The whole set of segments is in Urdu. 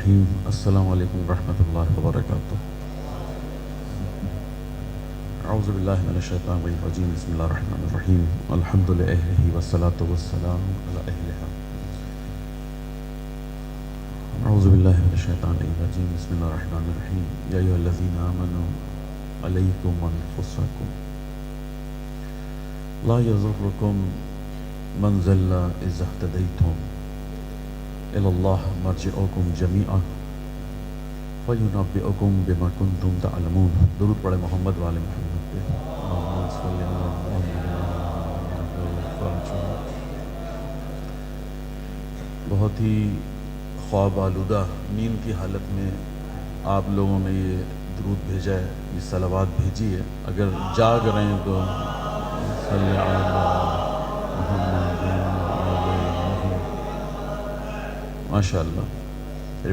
الرحیم السلام علیکم ورحمۃ اللہ وبرکاتہ۔ اعوذ باللہ من الشیطان الرجیم بسم اللہ الرحمن الرحیم الحمد للہ والصلاة والسلام علی اہلہا۔ اعوذ باللہ من الشیطان الرجیم بسم اللہ الرحمن الرحیم یا ایھا الذین آمنوا علیکم انفسکم لا یضرکم من ضل اذا اہتدیتم الی اللہ مرجعکم جمیعا فینبئکم بما کنتم تعلمون۔ درود پڑھے محمد والے محمد پہ۔ اللہم صلی علی محمد۔ بہت ہی خواب آلودہ نیند کی حالت میں آپ لوگوں نے یہ درود بھیجا ہے، یہ صلوات بھیجی ہے۔ اگر جاگ رہے ہیں تو صلی علی محمد۔ ماشاء اللہ۔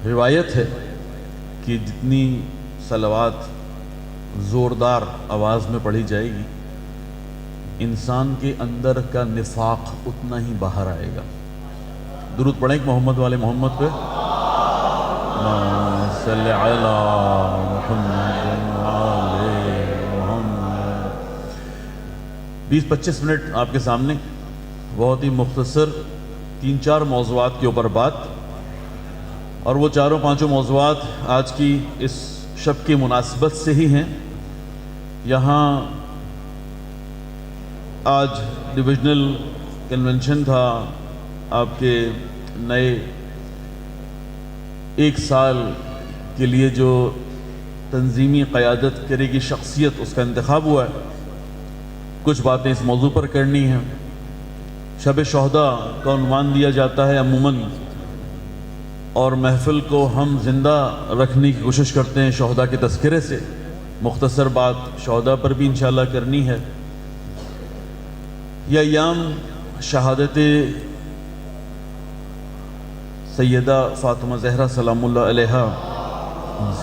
روایت ہے کہ جتنی صلوات زوردار آواز میں پڑھی جائے گی انسان کے اندر کا نفاق اتنا ہی باہر آئے گا۔ درود پڑھیں محمد والے محمد پہ۔ صلی علی محمد وعلی محمد۔ 20-25 منٹ آپ کے سامنے بہت ہی مختصر 3-4 موضوعات کے اوپر بات، اور وہ 4-5 موضوعات آج کی اس شب کی مناسبت سے ہی ہیں۔ یہاں آج ڈویژنل کنونشن تھا، آپ کے نئے 1 سال کے لیے جو تنظیمی قیادت کرے گی شخصیت، اس کا انتخاب ہوا ہے۔ کچھ باتیں اس موضوع پر کرنی ہیں۔ شب شہداء کا عنوان دیا جاتا ہے عموماً، اور محفل کو ہم زندہ رکھنے کی کوشش کرتے ہیں شہداء کے تذکرے سے۔ مختصر بات شہداء پر بھی انشاءاللہ کرنی ہے۔ یہ ایام شہادت سیدہ فاطمہ زہرا سلام اللہ علیہا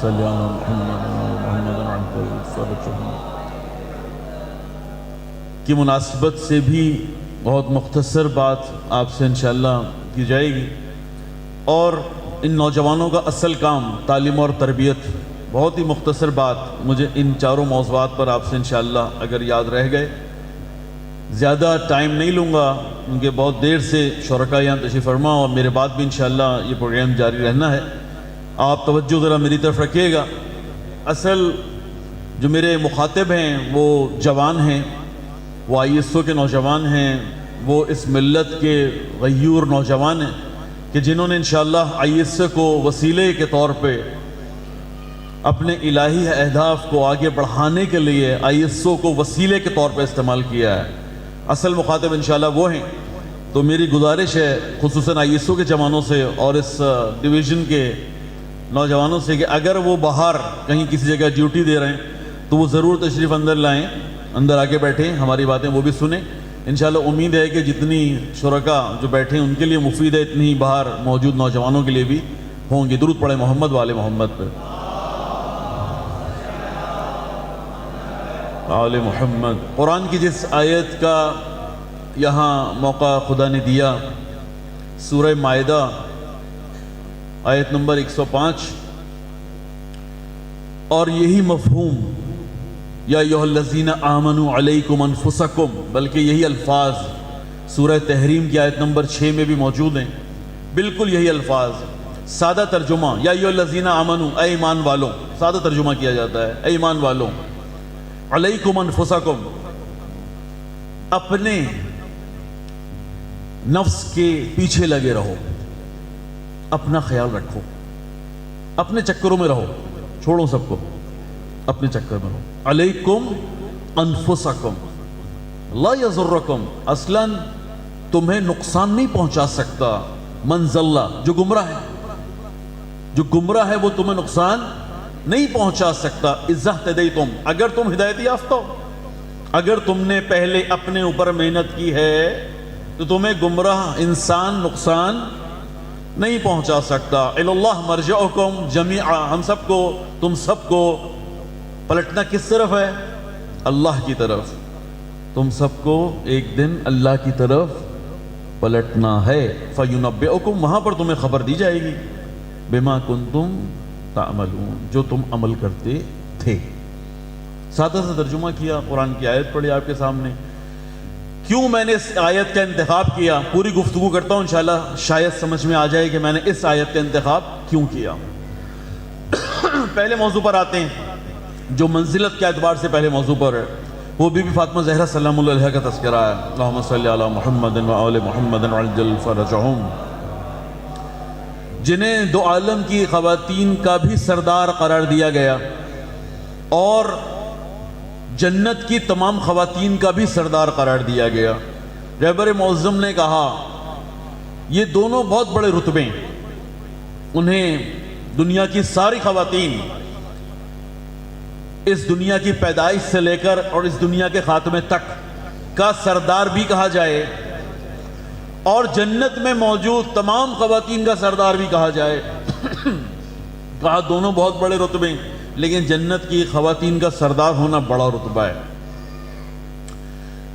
صلی اللہ کی مناسبت سے بھی بہت مختصر بات آپ سے انشاءاللہ کی جائے گی، اور ان نوجوانوں کا اصل کام تعلیم اور تربیت۔ بہت ہی مختصر بات مجھے ان 4 موضوعات پر آپ سے انشاءاللہ اگر یاد رہ گئے، زیادہ ٹائم نہیں لوں گا کیونکہ بہت دیر سے شرکاء یہاں تشریف فرما، اور میرے بعد بھی انشاءاللہ یہ پروگرام جاری رہنا ہے۔ آپ توجہ ذرا میری طرف رکھیے گا۔ اصل جو میرے مخاطب ہیں وہ جوان ہیں، وہ ISO کے نوجوان ہیں، وہ اس ملت کے غیور نوجوان ہیں کہ جنہوں نے انشاءاللہ ISO کو وسیلے کے طور پہ اپنے الہی اہداف کو آگے بڑھانے کے لیے ISO کو وسیلے کے طور پہ استعمال کیا ہے۔ اصل مخاطب انشاءاللہ وہ ہیں۔ تو میری گزارش ہے خصوصاً ISO کے جوانوں سے اور اس ڈویژن کے نوجوانوں سے کہ اگر وہ باہر کہیں کسی جگہ ڈیوٹی دے رہے ہیں تو وہ ضرور تشریف اندر لائیں، اندر آ کے بیٹھیں، ہماری باتیں وہ بھی سنیں۔ انشاءاللہ امید ہے کہ جتنی شرکاء جو بیٹھے ہیں ان کے لیے مفید ہے، اتنی ہی باہر موجود نوجوانوں کے لیے بھی ہوں گی۔ درود پڑھیں محمد والے محمد پہ۔ آل محمد۔ قرآن کی جس آیت کا یہاں موقع خدا نے دیا، سورہ مائدہ آیت نمبر 105، اور یہی مفہوم یا ایھا الذین آمنوا علیکم انفسکم، بلکہ یہی الفاظ سورہ تحریم کی آیت نمبر 6 میں بھی موجود ہیں۔ بالکل یہی الفاظ، سادہ ترجمہ یا ایھا الذین آمنوا، اے ایمان والوں، سادہ ترجمہ کیا جاتا ہے، اے ایمان والوں، علیکم انفسکم، اپنے نفس کے پیچھے لگے رہو، اپنا خیال رکھو، اپنے چکروں میں رہو، چھوڑو سب کو، اپنے چکر میں رہو۔ علیکم انفسکم لا یضرکم، اصلاً تمہیں نقصان نہیں پہنچا سکتا من ضل، جو گمراہ ہے، جو گمراہ ہے وہ تمہیں نقصان نہیں پہنچا سکتا اذا اہتدیتم، اگر تم ہدایت یافتہ ہو۔ اگر تم نے پہلے اپنے اوپر محنت کی ہے تو تمہیں گمراہ انسان نقصان نہیں پہنچا سکتا۔ الی اللہ مرجعکم جمیعا، ہم سب کو، تم سب کو پلٹنا کس طرف ہے؟ اللہ کی طرف۔ تم سب کو ایک دن اللہ کی طرف پلٹنا ہے فَيُنَبِّئُكُمْ، وہاں پر تمہیں خبر دی جائے گی بِمَا كُنْتُمْ تَعْمَلُونَ، جو تم عمل کرتے تھے۔ سادہ سا ترجمہ کیا، قرآن کی آیت پڑھی آپ کے سامنے۔ کیوں میں نے اس آیت کا انتخاب کیا، پوری گفتگو کرتا ہوں انشاءاللہ، شاید سمجھ میں آ جائے کہ میں نے اس آیت کا انتخاب کیوں کیا۔ پہلے موضوع پر آتے ہیں، جو منزلت کے اعتبار سے پہلے موضوع پر ہے، وہ بی بی فاطمہ زہرا سلام اللہ علیہا کا تذکرہ ہے۔ اللہم صلی علی محمد وآل محمد وعجل فرجہم، جنہیں دو عالم کی خواتین کا بھی سردار قرار دیا گیا اور جنت کی تمام خواتین کا بھی سردار قرار دیا گیا۔ رہبر معظم نے کہا یہ دونوں بہت بڑے رتبے ہیں، انہیں دنیا کی ساری خواتین اس دنیا کی پیدائش سے لے کر اور اس دنیا کے خاتمے تک کا سردار بھی کہا جائے، اور جنت میں موجود تمام خواتین کا سردار بھی کہا جائے۔ کہا دونوں بہت بڑے رتبے ہیں، لیکن جنت کی خواتین کا سردار ہونا بڑا رتبہ ہے۔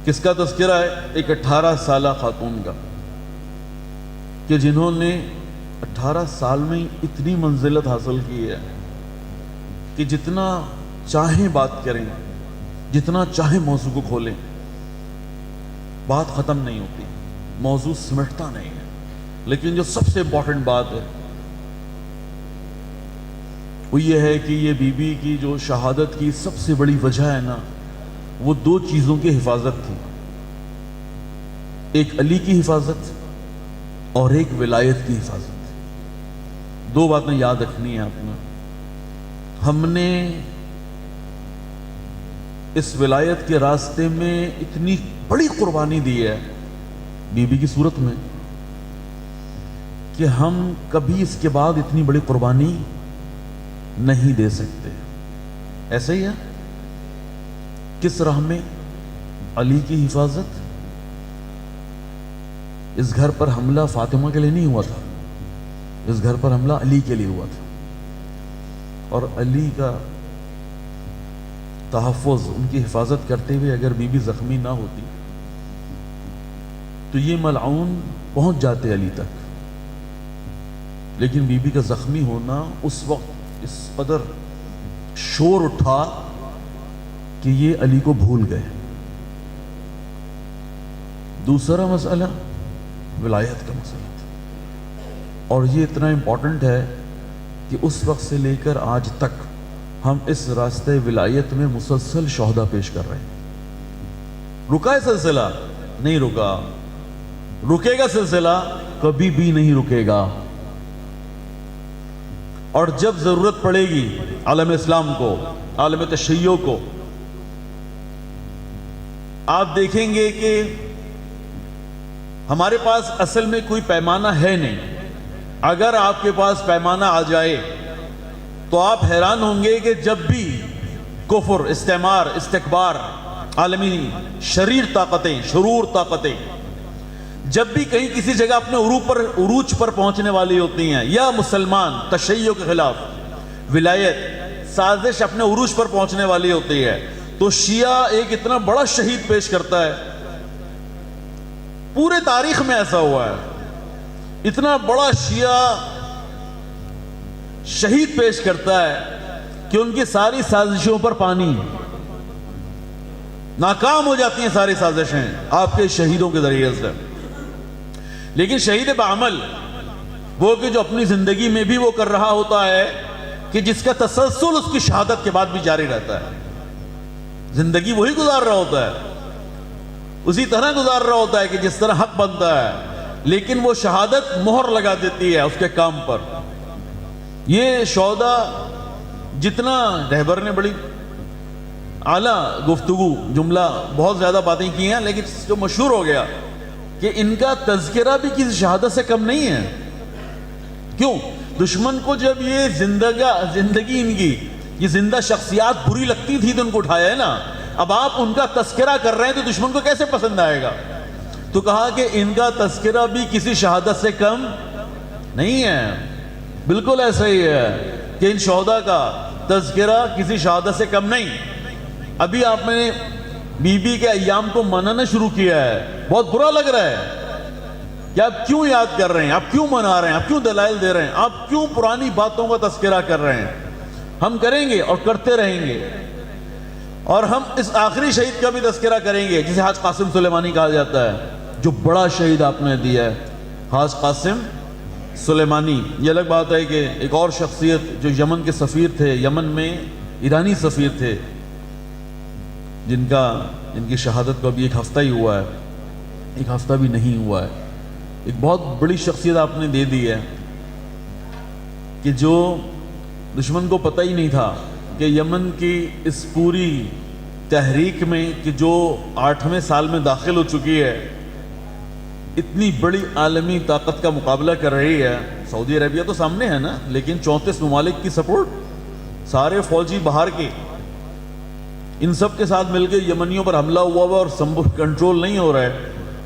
کس کا تذکرہ ہے؟ ایک 18 سالہ خاتون کا، کہ جنہوں نے 18 سال میں اتنی منزلت حاصل کی ہے کہ جتنا چاہیں بات کریں، جتنا چاہیں موضوع کو کھولیں، بات ختم نہیں ہوتی، موضوع سمٹتا نہیں ہے۔ لیکن جو سب سے امپورٹنٹ بات ہے وہ یہ ہے کہ یہ بی بی کی جو شہادت کی سب سے بڑی وجہ ہے نا، وہ دو چیزوں کی حفاظت تھی، ایک علی کی حفاظت اور ایک ولایت کی حفاظت۔ دو باتیں یاد رکھنی ہیں آپ نے۔ ہم نے اس ولایت کے راستے میں اتنی بڑی قربانی دی ہے بی بی کی صورت میں کہ ہم کبھی اس کے بعد اتنی بڑی قربانی نہیں دے سکتے۔ ایسا ہی ہے، کس راہ میں؟ علی کی حفاظت۔ اس گھر پر حملہ فاطمہ کے لیے نہیں ہوا تھا، اس گھر پر حملہ علی کے لیے ہوا تھا، اور علی کا تحفظ، ان کی حفاظت کرتے ہوئے اگر بی بی زخمی نہ ہوتی تو یہ ملعون پہنچ جاتے علی تک۔ لیکن بی بی کا زخمی ہونا اس وقت اس قدر شور اٹھا کہ یہ علی کو بھول گئے۔ دوسرا مسئلہ ولایت کا مسئلہ تھا، اور یہ اتنا امپورٹنٹ ہے کہ اس وقت سے لے کر آج تک ہم اس راستے ولایت میں مسلسل شہداء پیش کر رہے ہیں۔ رکا ہے سلسلہ؟ نہیں رکا۔ رکے گا سلسلہ؟ کبھی بھی نہیں رکے گا۔ اور جب ضرورت پڑے گی عالم اسلام کو، عالم تشیع کو، آپ دیکھیں گے کہ ہمارے پاس اصل میں کوئی پیمانہ ہے نہیں۔ اگر آپ کے پاس پیمانہ آ جائے تو آپ حیران ہوں گے کہ جب بھی کفر، استعمار، استکبار، عالمی شریر طاقتیں، شرور طاقتیں جب بھی کہیں کسی جگہ اپنے عروج پر پہنچنے والی ہوتی ہیں، یا مسلمان تشیع کے خلاف ولایت سازش اپنے عروج پر پہنچنے والی ہوتی ہے، تو شیعہ ایک اتنا بڑا شہید پیش کرتا ہے۔ پورے تاریخ میں ایسا ہوا ہے، اتنا بڑا شیعہ شہید پیش کرتا ہے کہ ان کی ساری سازشوں پر پانی، ناکام ہو جاتی ہیں ساری سازشیں آپ کے شہیدوں کے ذریعے سے۔ لیکن شہید بعمل وہ کہ جو اپنی زندگی میں بھی وہ کر رہا ہوتا ہے کہ جس کا تسلسل اس کی شہادت کے بعد بھی جاری رہتا ہے، زندگی وہی گزار رہا ہوتا ہے، اسی طرح گزار رہا ہوتا ہے کہ جس طرح حق بنتا ہے، لیکن وہ شہادت مہر لگا دیتی ہے اس کے کام پر۔ یہ شہداء جتنا رہبر نے بڑی اعلیٰ گفتگو، جملہ بہت زیادہ باتیں کی ہیں، لیکن جو مشہور ہو گیا کہ ان کا تذکرہ بھی کسی شہادت سے کم نہیں ہے۔ کیوں؟ دشمن کو جب یہ زندگی ان کی یہ زندہ شخصیات بری لگتی تھی تو ان کو اٹھایا ہے نا، اب آپ ان کا تذکرہ کر رہے ہیں تو دشمن کو کیسے پسند آئے گا؟ تو کہا کہ ان کا تذکرہ بھی کسی شہادت سے کم نہیں ہے۔ بالکل ایسا ہی ہے کہ ان شہداء کا تذکرہ کسی شہادت سے کم نہیں۔ ابھی آپ نے بی بی کے ایام کو منانا شروع کیا ہے، بہت برا لگ رہا ہے کہ آپ کیوں یاد کر رہے ہیں, آپ کیوں منا رہے ہیں, آپ کیوں دلائل دے رہے ہیں, آپ کیوں پرانی باتوں کا تذکرہ کر رہے ہیں. ہم کریں گے اور کرتے رہیں گے, اور ہم اس آخری شہید کا بھی تذکرہ کریں گے جسے حاج قاسم سلیمانی کہا جاتا ہے, جو بڑا شہید آپ نے دیا ہے, حاج قاسم سلیمانی. یہ الگ بات ہے کہ ایک اور شخصیت جو یمن کے سفیر تھے, یمن میں ایرانی سفیر تھے, جن کی شہادت کو ابھی ایک ہفتہ ہی ہوا ہے, ایک ہفتہ بھی نہیں ہوا ہے. ایک بہت بڑی شخصیت آپ نے دے دی ہے کہ جو دشمن کو پتہ ہی نہیں تھا کہ یمن کی اس پوری تحریک میں کہ جو 8ویں سال میں داخل ہو چکی ہے, اتنی بڑی عالمی طاقت کا مقابلہ کر رہی ہے. سعودی عربیہ تو سامنے ہے نا, لیکن 34 ممالک کی سپورٹ, سارے فوجی باہر کے, ان سب کے ساتھ مل کے یمنیوں پر حملہ ہوا ہوا اور کنٹرول نہیں ہو رہا ہے.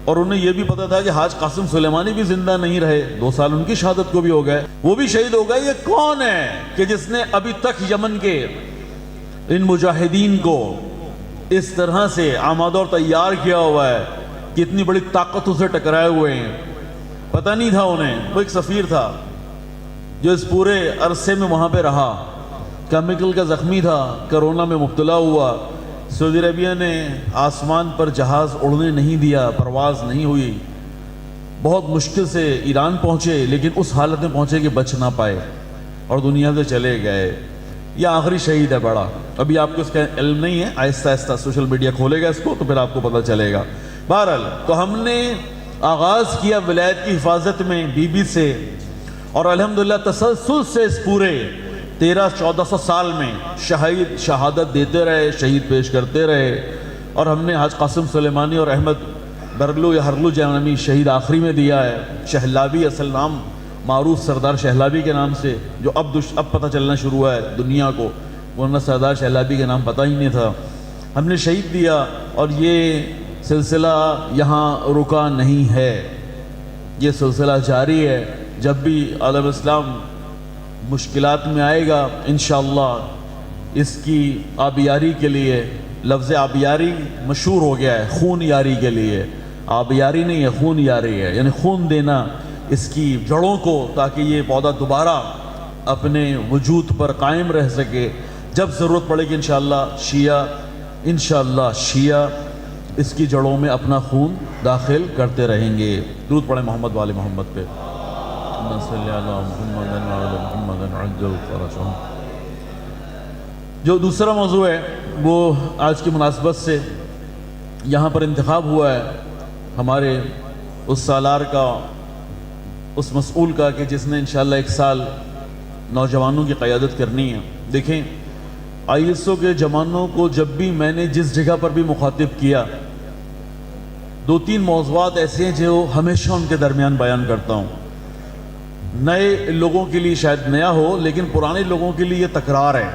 اور انہیں یہ بھی پتا تھا کہ حاج قاسم سلیمانی بھی زندہ نہیں رہے, 2 سال ان کی شہادت کو بھی ہو گئے, وہ بھی شہید ہو گئے. یہ کون ہے کہ جس نے ابھی تک یمن کے ان مجاہدین کو اس طرح سے آمادہ اور تیار کیا ہوا ہے کہ اتنی بڑی طاقتوں سے ٹکرائے ہوئے ہیں؟ پتہ نہیں تھا انہیں. وہ ایک سفیر تھا جو اس پورے عرصے میں وہاں پہ رہا, کیمیکل کا زخمی تھا, کرونا میں مبتلا ہوا. سعودی عربیہ نے آسمان پر جہاز اڑنے نہیں دیا, پرواز نہیں ہوئی, بہت مشکل سے ایران پہنچے, لیکن اس حالت میں پہنچے کہ بچ نہ پائے اور دنیا سے چلے گئے. یہ آخری شہید ہے بڑا. ابھی آپ کو اس کا علم نہیں ہے, آہستہ آہستہ سوشل میڈیا کھولے گا اس کو تو پھر آپ کو پتہ چلے گا. بہرحال تو ہم نے آغاز کیا ولایت کی حفاظت میں بی بی سے, اور الحمدللہ تسلسل سے اس پورے 1300-1400 سال میں شہادت دیتے رہے, شہید پیش کرتے رہے. اور ہم نے حاج قاسم سلیمانی اور احمد برگلو یا ہرلو جانمی شہید آخری میں دیا ہے. شہلابی اصل نام معروف سردار شہلابی کے نام سے, جو اب پتہ چلنا شروع ہوا ہے دنیا کو, ورنہ سردار شہلابی کے نام پتہ ہی نہیں تھا. ہم نے شہید دیا, اور یہ سلسلہ یہاں رکا نہیں ہے, یہ سلسلہ جاری ہے. جب بھی عالم اسلام مشکلات میں آئے گا انشاءاللہ اس کی آبیاری کے لیے, لفظ آبیاری مشہور ہو گیا ہے خون یاری کے لیے, آبیاری نہیں ہے خون یاری ہے, یعنی خون دینا اس کی جڑوں کو, تاکہ یہ پودا دوبارہ اپنے وجود پر قائم رہ سکے. جب ضرورت پڑے گی انشاءاللہ شیعہ اس کی جڑوں میں اپنا خون داخل کرتے رہیں گے. درود پڑھیں محمد والے محمد پہ. جو دوسرا موضوع ہے وہ آج کی مناسبت سے یہاں پر انتخاب ہوا ہے ہمارے اس سالار کا, اس مسئول کا, کہ جس نے انشاءاللہ 1 سال نوجوانوں کی قیادت کرنی ہے. دیکھیں ISO کے جوانوں کو جب بھی میں نے جس جگہ پر بھی مخاطب کیا, 2-3 موضوعات ایسے ہیں جو ہمیشہ ان کے درمیان بیان کرتا ہوں. نئے لوگوں کے لیے شاید نیا ہو, لیکن پرانے لوگوں کے لیے یہ تکرار ہے.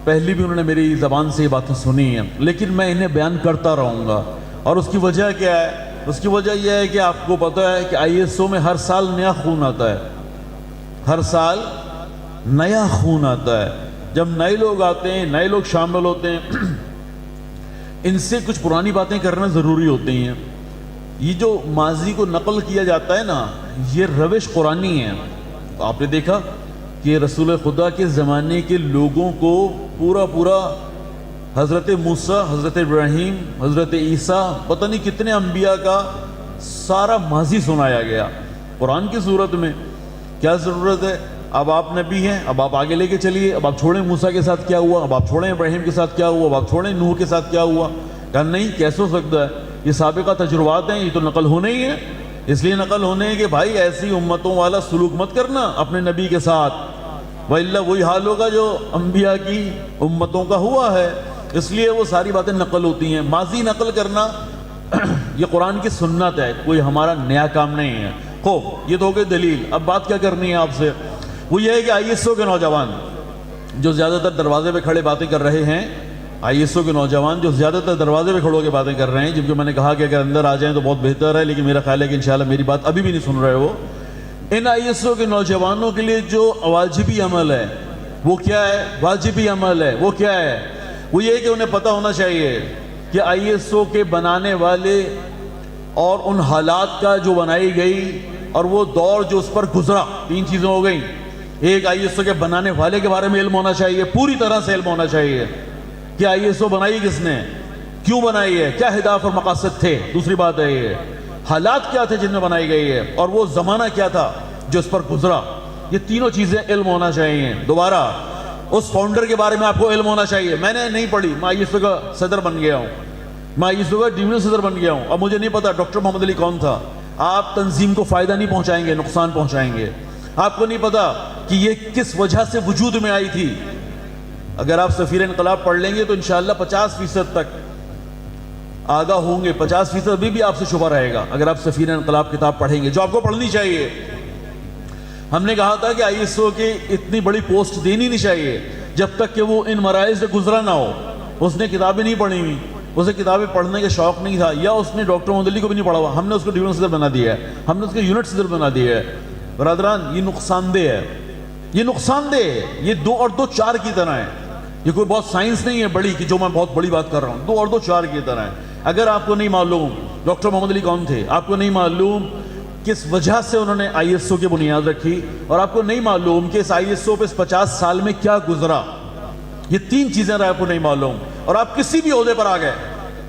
پہلی بھی انہوں نے میری زبان سے یہ باتیں سنی ہیں, لیکن میں انہیں بیان کرتا رہوں گا. اور اس کی وجہ کیا ہے؟ اس کی وجہ یہ ہے کہ آپ کو پتہ ہے کہ ISO میں ہر سال نیا خون آتا ہے, ہر سال نیا خون آتا ہے. جب نئے لوگ آتے ہیں, نئے لوگ شامل ہوتے ہیں, ان سے کچھ پرانی باتیں کرنا ضروری ہوتی ہیں. یہ جو ماضی کو نقل کیا جاتا ہے نا, یہ روش قرآنی ہے. آپ نے دیکھا کہ رسول خدا کے زمانے کے لوگوں کو پورا حضرت موسیٰ, حضرت ابراہیم, حضرت عیسیٰ, پتہ نہیں کتنے انبیاء کا سارا ماضی سنایا گیا قرآن کی صورت میں. کیا ضرورت ہے؟ اب آپ نبی ہیں, اب آپ آگے لے کے چلیے. اب آپ چھوڑیں موسیٰ کے ساتھ کیا ہوا, اب آپ چھوڑیں ابراہیم کے ساتھ کیا ہوا, اب آپ چھوڑیں نوح کے ساتھ کیا ہوا. کہا نہیں, کیسے ہو سکتا ہے؟ یہ سابقہ تجربات ہیں, یہ تو نقل ہونے ہی ہیں. اس لیے نقل ہونے ہیں کہ بھائی ایسی امتوں والا سلوک مت کرنا اپنے نبی کے ساتھ, وَإِلَّا وہی حال ہوگا جو انبیاء کی امتوں کا ہوا ہے. اس لیے وہ ساری باتیں نقل ہوتی ہیں. ماضی نقل کرنا یہ قرآن کی سنت ہے, کوئی ہمارا نیا کام نہیں ہے. خوب یہ تو ہو گئی دلیل. اب بات کیا کرنی ہے آپ سے, وہ یہ ہے کہ ISO کے نوجوان جو زیادہ تر دروازے پہ کھڑے باتیں کر رہے ہیں, ISO کے نوجوان جو زیادہ تر دروازے پہ کھڑوں کے باتیں کر رہے ہیں, جن کو میں نے کہا کہ اگر اندر آ جائیں تو بہت بہتر ہے, لیکن میرا خیال ہے کہ انشاءاللہ میری بات ابھی بھی نہیں سن رہے ہو. ان ISO کے نوجوانوں کے لیے جو واجبی عمل ہے وہ کیا ہے؟ واجبی عمل ہے وہ کیا ہے؟ وہ یہ ہے کہ انہیں پتہ ہونا چاہیے کہ ISO کے بنانے والے اور ان حالات کا جو بنائی گئی اور وہ دور جو اس پر گزرا، 3 چیزیں ہو گئیں. ایک آئی ایس او کے بنانے والے کے بارے میں علم ہونا چاہیے، پوری طرح سے علم ہونا چاہیے کہ آئی ایس او بنائی کس نے، کیوں بنائی ہے، کیا ہدف اور مقاصد تھے. دوسری بات ہے یہ حالات کیا تھے جن میں بنائی گئی ہے، اور وہ زمانہ کیا تھا جو اس پر گزرا. یہ تینوں چیزیں علم ہونا چاہیے. دوبارہ اس فاؤنڈر کے بارے میں آپ کو علم ہونا چاہیے. میں نے نہیں پڑھی، میں آئی ایس او کا صدر بن گیا ہوں، میں آئی ایس او کا ڈویژنل صدر بن گیا ہوں. اب مجھے نہیں پتا ڈاکٹر محمد علی کون تھا. آپ تنظیم کو فائدہ نہیں پہنچائیں گے، نقصان پہنچائیں گے. آپ کو نہیں پتا کہ یہ کس وجہ سے وجود میں آئی تھی. اگر آپ سفیر انقلاب پڑھ لیں گے تو انشاءاللہ 50% تک آگاہ ہوں گے. 50% ابھی بھی آپ سے شبہ رہے گا اگر آپ سفیر انقلاب کتاب پڑھیں گے، جو آپ کو پڑھنی چاہیے. ہم نے کہا تھا کہ آئی ایس او کی اتنی بڑی پوسٹ دینی نہیں چاہیے جب تک کہ وہ ان مراحل سے گزرا نہ ہو. اس نے کتابیں نہیں پڑھی ہوئی، اسے کتابیں پڑھنے کا شوق نہیں تھا، یا اس نے ڈاکٹر محمد علی کو بھی نہیں پڑھا ہوا. ہم نے اس کو ڈویژنل صدر بنا دیا ہے، ہم نے اس کو یونٹ صدر بنا دیا ہے. برادران یہ نقصان دہ ہے، یہ نقصان دہ ہے. یہ 2 اور 2 4 کی طرح ہے. یہ کوئی بہت سائنس نہیں ہے بڑی کہ جو میں بہت بڑی بات کر رہا ہوں. 2 اور 2 4 کی طرح ہے. اگر آپ کو نہیں معلوم ڈاکٹر محمد علی کون تھے، آپ کو نہیں معلوم کس وجہ سے انہوں نے آئی ایس او کی بنیاد رکھی، اور آپ کو نہیں معلوم کہ اس آئی ایس او پہ اس 50 سال میں کیا گزرا، یہ 3 چیزیں آپ کو نہیں معلوم، اور آپ کسی بھی عہدے پر آ گئے،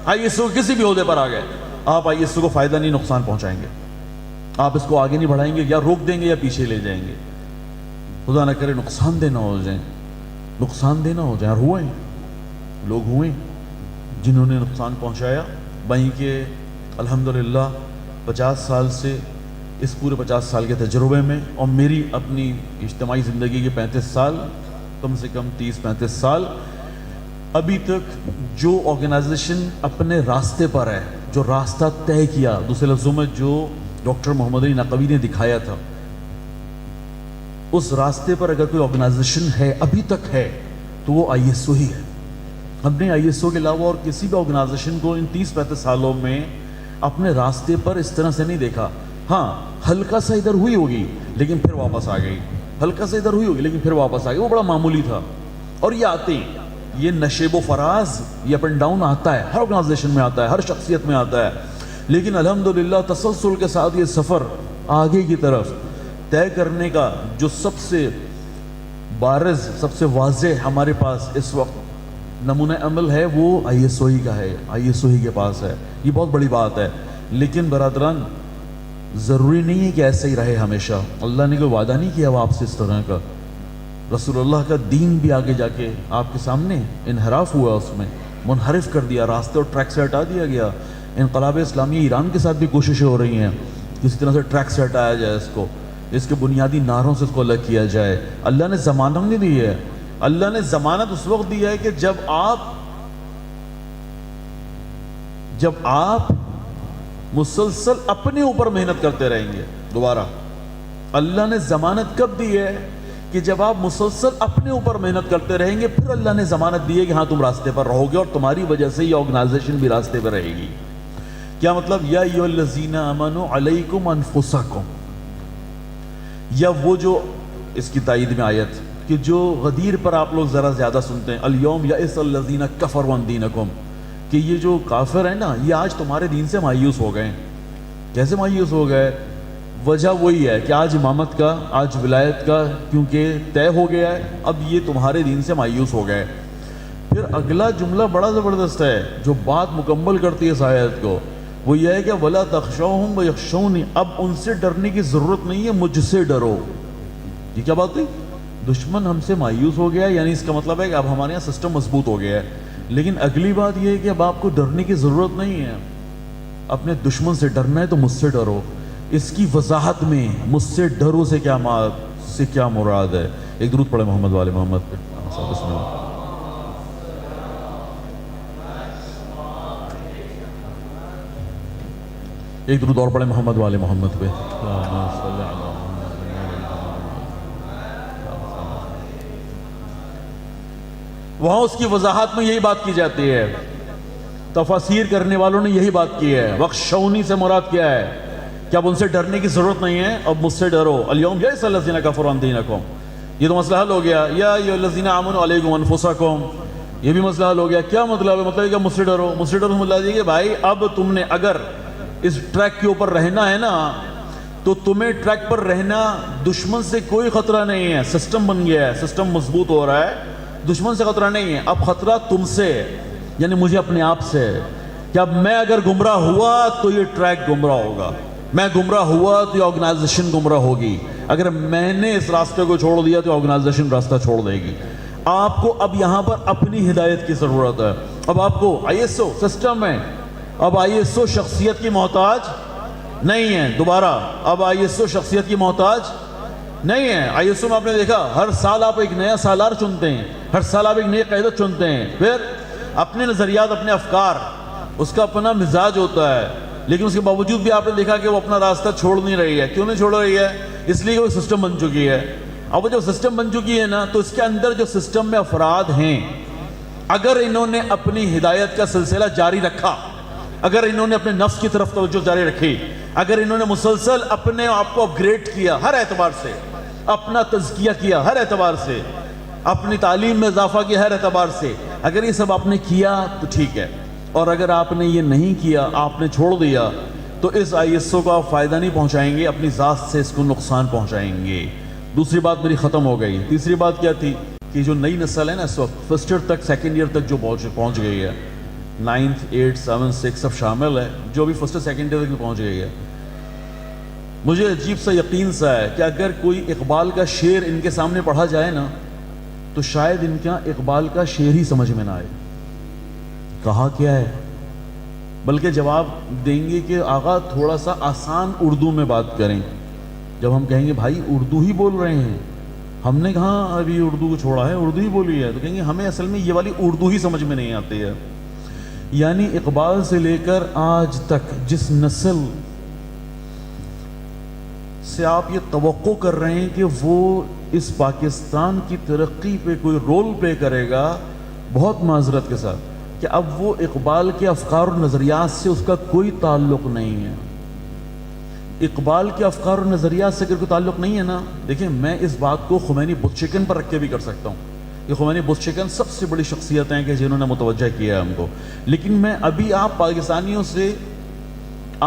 آئی ایس او کسی بھی عہدے پر آ گئے، آپ آئی ایس او کو فائدہ نہیں نقصان پہنچائیں گے. آپ اس کو آگے نہیں بڑھائیں گے، یا روک دیں گے یا پیچھے لے جائیں گے. خدا نہ کرے نقصان دہ نہ ہو جائیں، نقصان دہ نہ ہو جائیں. اور ہوئے لوگ ہوئے جنہوں نے نقصان پہنچایا. وہیں کہ الحمدللہ 50 سال سے اس پورے 50 سال کے تجربے میں، اور میری اپنی اجتماعی زندگی کے 35 سال، کم سے کم 30-35 سال، ابھی تک جو آرگنائزیشن اپنے راستے پر ہے، جو راستہ طے کیا، دوسرے لفظوں میں جو ڈاکٹر محمد علی نقوی نے دکھایا تھا، اس راستے پر اگر کوئی آرگنائزیشن ہے ابھی تک ہے تو وہ آئی ایس او ہی ہے. ہم نے آئی ایس او کے علاوہ اور کسی بھی آرگنائزیشن کو ان 30-35 سالوں میں اپنے راستے پر اس طرح سے نہیں دیکھا. ہاں ہلکا سا ادھر ہوئی ہوگی لیکن پھر واپس آ گئی، ہلکا سا ادھر ہوئی ہوگی لیکن پھر واپس آ گئی. وہ بڑا معمولی تھا. اور یہ آتے ہیں، یہ نشیب و فراز، یہ اپ اینڈ ڈاؤن آتا ہے، ہر آرگنائزیشن میں آتا ہے، ہر شخصیت میں آتا ہے. لیکن الحمدللہ تسلسل کے ساتھ یہ سفر آگے کی طرف طے کرنے کا جو سب سے بارز، سب سے واضح ہمارے پاس اس وقت نمونہ عمل ہے، وہ آئی ایس او ہی کا ہے، آئی ایس او ہی کے پاس ہے. یہ بہت بڑی بات ہے. لیکن برادران ضروری نہیں ہے کہ ایسے ہی رہے ہمیشہ. اللہ نے کوئی وعدہ نہیں کیا وہ آپ سے اس طرح کا. رسول اللہ کا دین بھی آگے جا کے آپ کے سامنے انحراف ہوا، اس میں منحرف کر دیا، راستے اور ٹریک سے ہٹا دیا گیا. انقلاب اسلامی ایران کے ساتھ بھی کوششیں ہو رہی ہیں کسی طرح سے ٹریک سے ہٹایا جائے اس کو، اس کے بنیادی نعروں سے اس کو الگ کیا جائے. اللہ نے ضمانت نہیں دی ہے. اللہ نے ضمانت اس وقت دی ہے کہ جب آپ مسلسل اپنے اوپر محنت کرتے رہیں گے. دوبارہ اللہ نے ضمانت کب دی ہے کہ جب آپ مسلسل اپنے اوپر محنت کرتے رہیں گے، پھر اللہ نے ضمانت دی ہے کہ ہاں تم راستے پر رہو گے، اور تمہاری وجہ سے یہ آرگنائزیشن بھی راستے پر رہے گی. کیا مطلب؟ یا ایھا الذین آمنوا علیکم انفسکم، یا وہ جو اس کی تائید میں آیت کہ جو غدیر پر آپ لوگ ذرا زیادہ سنتے ہیں، الیوم یئس الذین کفروا عن دینکم، کہ یہ جو کافر ہیں نا، یہ آج تمہارے دین سے مایوس ہو گئے. کیسے مایوس ہو گئے؟ وجہ وہی ہے کہ آج امامت کا، آج ولایت کا کیونکہ طے ہو گیا ہے، اب یہ تمہارے دین سے مایوس ہو گئے. پھر اگلا جملہ بڑا زبردست ہے جو بات مکمل کرتی ہے اس آیت کو. وہ یہ ہے کہ وَلَا تَخْشَوْهُمْ وَيَخْشَوْنِ، اب ان سے ڈرنے کی ضرورت نہیں ہے، مجھ سے ڈرو. یہ کیا بات ہے؟ دشمن ہم سے مایوس ہو گیا، یعنی اس کا مطلب ہے کہ اب ہمارے یہاں سسٹم مضبوط ہو گیا ہے. لیکن اگلی بات یہ ہے کہ اب آپ کو ڈرنے کی ضرورت نہیں ہے. اپنے دشمن سے ڈرنا ہے تو مجھ سے ڈرو. اس کی وضاحت میں مجھ سے ڈرو سے کیا مراد ہے؟ ایک درود پڑھے محمد والے محمد پہ. بسم اللہ. ایک درود اور پڑھے محمد والے محمد پہ. وہاں اس کی وضاحت میں یہی بات کی جاتی ہے. تفاسیر کرنے والوں نے یہی بات کی ہے. وَخْشَوْنِ سے مراد کیا ہے کہ اب ان سے ڈرنے کی ضرورت نہیں ہے، اب مجھ سے ڈرو. الیوم یئس الذین کفروا عن دینکم، یہ تو مسئلہ حل ہو گیا. یا ایھا الذین آمنوا علیکم انفسکم، یہ بھی مسئلہ حل ہو گیا. کیا مطلب ہے؟ مطلب ہے کہ مجھ سے ڈرو. مجھ سے ڈرو مطلب ہے کہ بھائی اب تم نے اگر اس ٹریک کے اوپر رہنا ہے نا تو تمہیں ٹریک پر رہنا، دشمن سے کوئی خطرہ نہیں ہے، سسٹم بن گیا ہے، سسٹم مضبوط ہو رہا ہے، دشمن سے خطرہ نہیں ہے، اب خطرہ تم سے ہے، یعنی مجھے اپنے آپ سے ہے کہ اب میں اگر گمراہ ہوا تو یہ ٹریک گمراہ ہوگا، میں گمراہ ہوا تو یہ آرگنائزیشن گمراہ ہوگی، اگر میں نے اس راستے کو چھوڑ دیا تو آرگنائزیشن راستہ چھوڑ دے گی۔ آپ کو اب یہاں پر اپنی ہدایت کی ضرورت ہے۔ اب آپ کو آئی ایس او سسٹم ہے، اب آئی ایس او شخصیت کی محتاج نہیں ہے، دوبارہ اب آئی ایس او شخصیت کی محتاج نہیں ہے۔ آئی ایس او میں آپ نے دیکھا ہر سال آپ ایک نیا سالار چنتے ہیں، ہر سال آپ ایک نئی قیادت چنتے ہیں، پھر اپنے نظریات، اپنے افکار، اس کا اپنا مزاج ہوتا ہے، لیکن اس کے باوجود بھی آپ نے دیکھا کہ وہ اپنا راستہ چھوڑ نہیں رہی ہے۔ کیوں نہیں چھوڑ رہی ہے؟ اس لیے کہ وہ سسٹم بن چکی ہے۔ اب وہ جو سسٹم بن چکی ہے نا، تو اس کے اندر جو سسٹم میں افراد ہیں، اگر انہوں نے اپنی ہدایت کا سلسلہ جاری رکھا، اگر انہوں نے اپنے نفس کی طرف توجہ جاری رکھی، اگر انہوں نے مسلسل اپنے آپ کو اپ گریڈ کیا ہر اعتبار سے، اپنا تزکیہ کیا ہر اعتبار سے، اپنی تعلیم میں اضافہ کیا ہر اعتبار سے، اگر یہ سب آپ نے کیا تو ٹھیک ہے، اور اگر آپ نے یہ نہیں کیا، آپ نے چھوڑ دیا، تو اس آئی ایس او کو آپ فائدہ نہیں پہنچائیں گے، اپنی ذات سے اس کو نقصان پہنچائیں گے۔ دوسری بات میری ختم ہو گئی۔ تیسری بات کیا تھی کہ جو نئی نسل ہے نا اس وقت فرسٹ ایئر تک، سیکنڈ ایئر تک جو پہنچ گئی ہے، 9th 8th 7th 6th سب شامل ہے، جو بھی فرسٹ سیکنڈ ایئر تک پہنچ گئی ہے، مجھے عجیب سا یقین سا ہے کہ اگر کوئی اقبال کا شعر ان کے سامنے پڑھا جائے نا، تو شاید ان کا اقبال کا شعر ہی سمجھ میں نہ آئے، کہا کیا ہے، بلکہ جواب دیں گے کہ آقا تھوڑا سا آسان اردو میں بات کریں۔ جب ہم کہیں گے بھائی اردو ہی بول رہے ہیں، ہم نے کہاں ابھی اردو کو چھوڑا ہے، اردو ہی بولی ہے، تو کہیں گے ہمیں اصل میں یہ والی اردو ہی سمجھ میں نہیں آتی ہے۔ یعنی اقبال سے لے کر آج تک جس نسل سے آپ یہ توقع کر رہے ہیں کہ وہ اس پاکستان کی ترقی پہ کوئی رول پلے کرے گا، بہت معذرت کے ساتھ کہ اب وہ اقبال کے افکار و نظریات سے اس کا کوئی تعلق نہیں ہے۔ اقبال کے افکار و نظریات سے اگر کوئی تعلق نہیں ہے نا، دیکھیں میں اس بات کو خمینی بت چکن پر رکھ کے بھی کر سکتا ہوں کہ خمینی بت چکن سب سے بڑی شخصیت ہیں کہ جنہوں نے متوجہ کیا ہے ہم کو، لیکن میں ابھی آپ پاکستانیوں سے،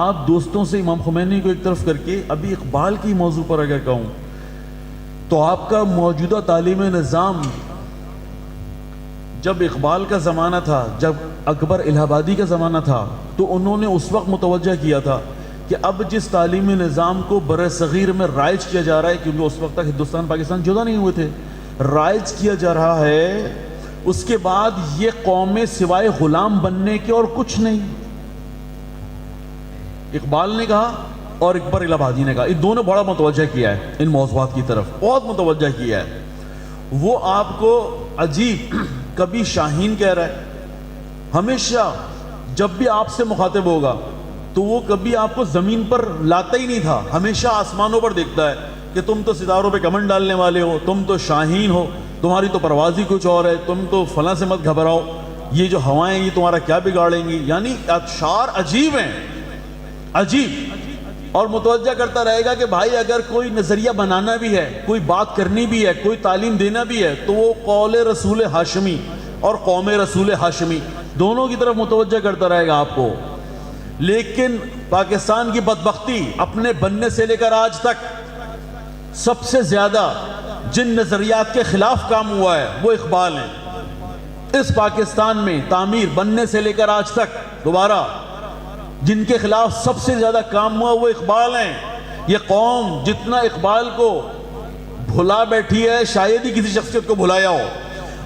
آپ دوستوں سے امام خمینی کو ایک طرف کر کے ابھی اقبال کی موضوع پر اگر کہوں تو آپ کا موجودہ تعلیم نظام، جب اقبال کا زمانہ تھا، جب اکبر الہ آبادی کا زمانہ تھا، تو انہوں نے اس وقت متوجہ کیا تھا کہ اب جس تعلیمی نظام کو بر صغیر میں رائج کیا جا رہا ہے، کیونکہ اس وقت تک ہندوستان پاکستان جدا نہیں ہوئے تھے، رائج کیا جا رہا ہے، اس کے بعد یہ قومیں سوائے غلام بننے کے اور کچھ نہیں۔ اقبال نے کہا اور اکبر الہ آبادی نے کہا، ان دونوں بڑا متوجہ کیا ہے ان موضوعات کی طرف، بہت متوجہ کیا ہے۔ وہ آپ کو عجیب، کبھی شاہین کہہ رہا ہے، ہمیشہ جب بھی آپ سے مخاطب ہوگا تو وہ کبھی آپ کو زمین پر لاتا ہی نہیں تھا، ہمیشہ آسمانوں پر دیکھتا ہے کہ تم تو ستاروں پہ کمن ڈالنے والے ہو، تم تو شاہین ہو، تمہاری تو پرواز ہی کچھ اور ہے، تم تو فلاں سے مت گھبراؤ، یہ جو ہوائیں یہ تمہارا کیا بگاڑیں گی۔ یعنی اشعار عجیب ہیں، عجیب، اور متوجہ کرتا رہے گا کہ بھائی اگر کوئی نظریہ بنانا بھی ہے، کوئی بات کرنی بھی ہے، کوئی تعلیم دینا بھی ہے، تو وہ قول رسول ہاشمی اور قوم رسول ہاشمی دونوں کی طرف متوجہ کرتا رہے گا آپ کو۔ لیکن پاکستان کی بدبختی اپنے بننے سے لے کر آج تک سب سے زیادہ جن نظریات کے خلاف کام ہوا ہے وہ اقبال ہیں۔ اس پاکستان میں تعمیر بننے سے لے کر آج تک دوبارہ جن کے خلاف سب سے زیادہ کام ہوا وہ اقبال ہیں۔ یہ قوم جتنا اقبال کو بھلا بیٹھی ہے، شاید ہی کسی شخصیت کو بھلایا ہو۔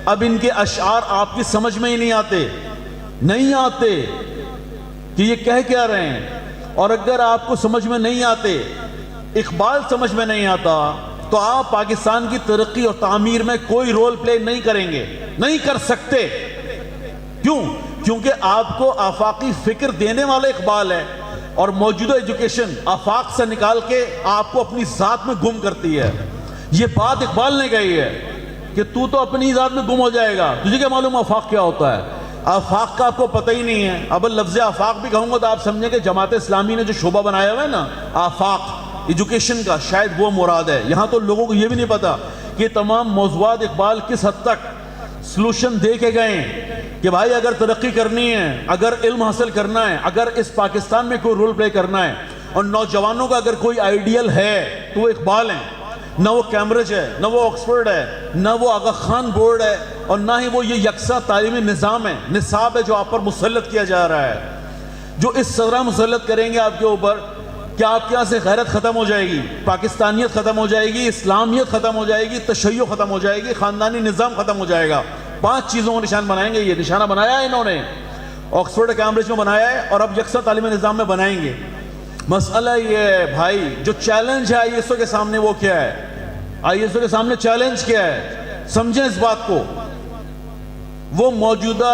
اب ان کے اشعار آپ کی سمجھ میں ہی نہیں آتے کہ یہ کہہ کیا رہے ہیں، اور اگر آپ کو سمجھ میں نہیں آتے، اقبال سمجھ میں نہیں آتا، تو آپ پاکستان کی ترقی اور تعمیر میں کوئی رول پلے نہیں کریں گے، نہیں کر سکتے۔ کیوں؟ کیونکہ آپ کو آفاقی فکر دینے والا اقبال ہے، اور موجودہ ایجوکیشن آفاق سے نکال کے آپ کو اپنی ذات میں گم کرتی ہے۔ یہ بات اقبال نے کہی ہے کہ تو اپنی ذات میں گم ہو جائے گا، تجھے کیا معلوم آفاق کیا ہوتا ہے؟ آفاق کا آپ کو پتہ ہی نہیں ہے۔ اب لفظ آفاق بھی کہوں گا تو آپ سمجھیں کہ جماعت اسلامی نے جو شعبہ بنایا ہوا ہے نا آفاق ایجوکیشن کا، شاید وہ مراد ہے۔ یہاں تو لوگوں کو یہ بھی نہیں پتا کہ تمام موضوعات اقبال کس حد تک سلوشن دے کے گئے ہیں کہ بھائی اگر ترقی کرنی ہے، اگر علم حاصل کرنا ہے، اگر اس پاکستان میں کوئی رول پلے کرنا ہے، اور نوجوانوں کا اگر کوئی آئیڈیل ہے تو وہ اقبال ہیں، نہ وہ کیمبرج ہے، نہ وہ آکسفورڈ ہے، نہ وہ آغا خان بورڈ ہے، اور نہ ہی وہ یہ یکساں تعلیمی نظام ہے، نصاب ہے جو آپ پر مسلط کیا جا رہا ہے، جو اس طرح مسلط کریں گے آپ کے اوپر کہ آپ کے یہاں سے غیرت ختم ہو جائے گی، پاکستانیت ختم ہو جائے گی، اسلامیت ختم ہو جائے گی، تشیع ختم ہو جائے گی، خاندانی نظام ختم ہو جائے گا۔ 5 چیزوں کو نشان بنائیں گے، یہ نشانہ بنایا ہے انہوں نے، آکسفورڈ کیمبرج میں بنایا ہے، اور اب یکساں تعلیمی نظام میں بنائیں گے۔ مسئلہ یہ ہے بھائی، جو چیلنج ہے آئی ایس او کے سامنے وہ کیا ہے؟ آئی ایس او کے سامنے چیلنج کیا ہے؟ سمجھیں اس بات کو، وہ موجودہ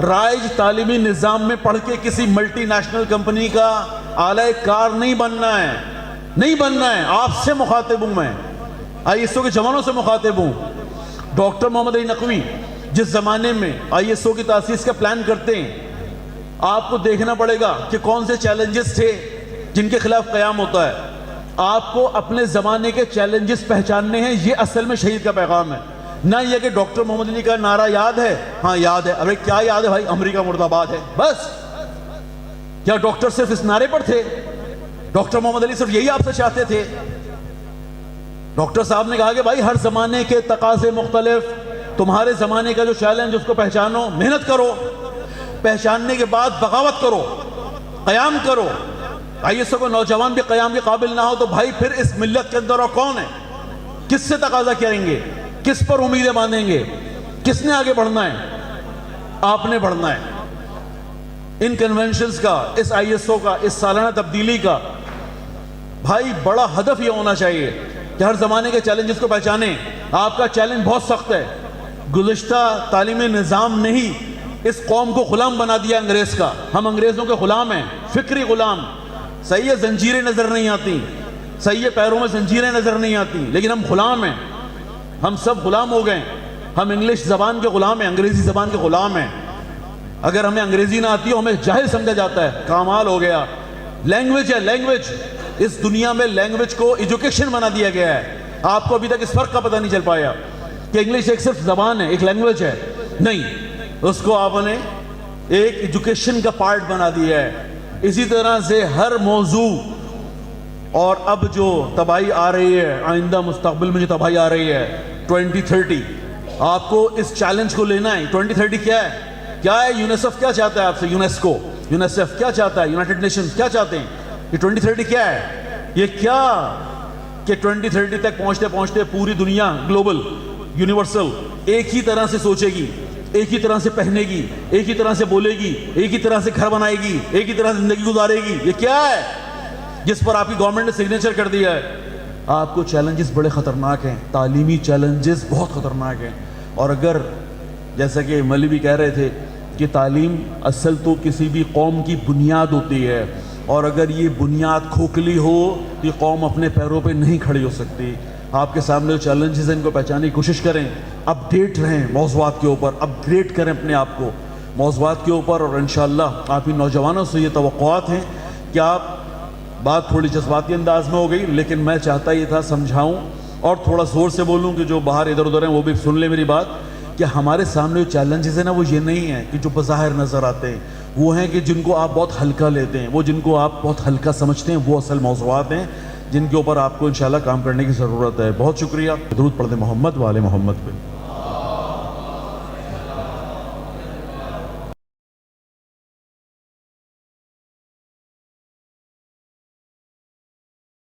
رائج تعلیمی نظام میں پڑھ کے کسی ملٹی نیشنل کمپنی کا اعلی کار نہیں بننا ہے، نہیں بننا ہے۔ آپ سے مخاطب ہوں میں، آئی ایس او کے جوانوں سے مخاطب ہوں۔ ڈاکٹر محمد علی نقوی جس زمانے میں آئی ایس او کی تاسیس کا پلان کرتے ہیں، آپ کو دیکھنا پڑے گا کہ کون سے چیلنجز تھے جن کے خلاف قیام ہوتا ہے۔ آپ کو اپنے زمانے کے چیلنجز پہچاننے ہیں، یہ اصل میں شہید کا پیغام ہے، نہ یہ کہ ڈاکٹر محمد علی کا نعرہ یاد ہے، ہاں یاد ہے، ارے کیا یاد ہے بھائی، امریکہ مرد آباد ہے، بس۔ کیا ڈاکٹر صرف اس نعرے پر تھے؟ ڈاکٹر محمد علی صرف یہی آپ سے چاہتے تھے؟ ڈاکٹر صاحب نے کہا کہ بھائی ہر زمانے کے تقاضے مختلف، تمہارے زمانے کا جو چیلنج اس کو پہچانو، محنت کرو، پہچاننے کے بعد بغاوت کرو، قیام کرو۔ آئی ایس او کو نوجوان بھی قیام کے قابل نہ ہو تو بھائی پھر اس ملت کے اندر اور کون ہے؟ کس سے تقاضا کریں گے؟ کس پر امیدیں باندھیں گے؟ کس نے آگے بڑھنا ہے؟ آپ نے بڑھنا ہے۔ ان کنونشنز کا، اس آئی ایس او کا، اس سالانہ تبدیلی کا بھائی بڑا ہدف یہ ہونا چاہیے کہ ہر زمانے کے چیلنجز کو پہچانیں۔ آپ کا چیلنج بہت سخت ہے۔ گزشتہ تعلیمی نظام نے ہی اس قوم کو غلام بنا دیا انگریز کا، ہم انگریزوں کے غلام ہیں، فکری غلام۔ صحیح ہے، زنجیریں نظر نہیں آتی، صحیح ہے، پیروں میں زنجیریں نظر نہیں آتی، لیکن ہم غلام ہیں، ہم سب غلام ہو گئے۔ ہم انگلش زبان کے غلام ہیں، انگریزی زبان کے غلام ہیں۔ اگر ہمیں انگریزی نہ آتی ہو ہمیں جاہل سمجھا جاتا ہے، کمال ہو گیا۔ لینگویج ہے، لینگویج، اس دنیا میں لینگویج کو ایجوکیشن بنا دیا گیا ہے۔ آپ کو ابھی تک اس فرق کا پتہ نہیں چل پایا کہ انگلش ایک صرف زبان ہے، ایک لینگویج ہے، نہیں، اس کو آپ نے ایک ایجوکیشن کا پارٹ بنا دیا ہے۔ اسی طرح سے ہر موضوع، اور اب جو تباہی آ رہی ہے، آئندہ مستقبل میں جو تباہی آ رہی ہے 2030، آپ کو اس چیلنج کو لینا ہے۔ 2030 کیا ہے؟ کیا ہے؟ یونیسیف کیا چاہتا ہے آپ سے؟ یونیسکو، یونیسیف کیا چاہتا ہے؟ یونائٹڈ نیشنز کیا چاہتے ہیں؟ یہ 2030 کیا ہے؟ یہ کیا کہ 2030 تک پہنچتے پہنچتے پوری دنیا گلوبل، یونیورسل ایک ہی طرح سے سوچے گی، ایک ہی طرح سے پہنے گی، ایک ہی طرح سے بولے گی، ایک ہی طرح سے گھر بنائے گی، ایک ہی طرح سے زندگی گزارے گی۔ یہ کیا ہے جس پر آپ کی گورنمنٹ نے سگنیچر کر دیا ہے؟ آپ کو چیلنجز بڑے خطرناک ہیں، تعلیمی چیلنجز بہت خطرناک ہیں۔ اور اگر جیسا کہ ملی بھی کہہ رہے تھے کہ تعلیم اصل تو کسی بھی قوم کی بنیاد ہوتی ہے، اور اگر یہ بنیاد کھوکھلی ہو تو یہ قوم اپنے پیروں پہ نہیں کھڑی ہو سکتی۔ آپ کے سامنے جو چیلنجز ہیں ان کو پہچاننے کی کوشش کریں، اپڈیٹ رہیں موضوعات کے اوپر، اپ گریڈ کریں اپنے آپ کو موضوعات کے اوپر، اور انشاءاللہ آپ ہی نوجوانوں سے یہ توقعات ہیں کہ آپ، بات تھوڑی جذباتی انداز میں ہو گئی لیکن میں چاہتا یہ تھا سمجھاؤں اور تھوڑا زور سے بولوں کہ جو باہر ادھر ادھر ہیں وہ بھی سن لیں میری بات، کہ ہمارے سامنے جو چیلنجز ہیں نا وہ یہ نہیں ہیں کہ جو بظاہر نظر آتے ہیں، وہ ہیں کہ جن کو آپ بہت ہلکا لیتے ہیں، وہ جن کو آپ بہت ہلکا سمجھتے ہیں، وہ اصل موضوعات ہیں جن کے اوپر آپ کو انشاءاللہ کام کرنے کی ضرورت ہے۔ بہت شکریہ۔ درود پڑھ دیں محمد و آل محمد پہ۔